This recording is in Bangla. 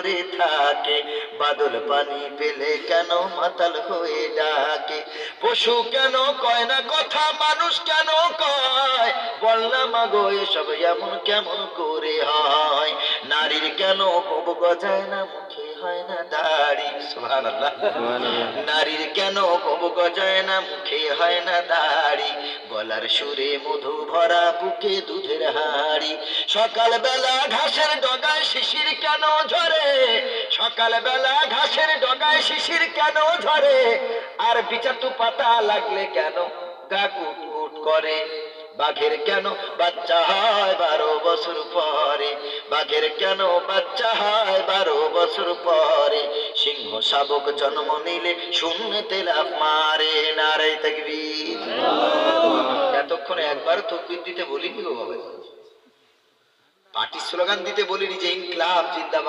করে থাকে, বাদল পানি পেলে কেন মাতাল হয়ে ডাকে, পশু কেন কয় না কথা, মানুষ কেন কয়, বল না মাগো এসব এমন কেমন করে হয়, নারীর কেন কোব গজায় না, মুখে হয় না দাড়ি, সুবহানাল্লাহ, নারীর কেন কোব গজায় না, মুখে হয় না দাড়ি, গলার সুরে মধু ভরা, বুকে দুধের হাড়ি, সকাল বেলা ঘাসের ডগায় শিশির কেন ঝরে, সকাল বেলা ঘাসের ডগায় শিশির কেন ঝরে, আর বিচাতু পাতা লাগলে কেন গা কুট কুট করে, বাঘের কেন বাচ্চা হয় 12 বছর পরে, বাঘের কেন বাচ্চা হয় 12 বছর পরে, সিংহ শাবক জন্ম নিলে শূন্যতে লাফ মারে, নারে তাকবীর। এতক্ষণে একবার তাকবীর দিতে বলিনি গো বাবা, পার্টি স্লোগান দিতে বলিনি যে ইনকলাব জিন্দাবাদ।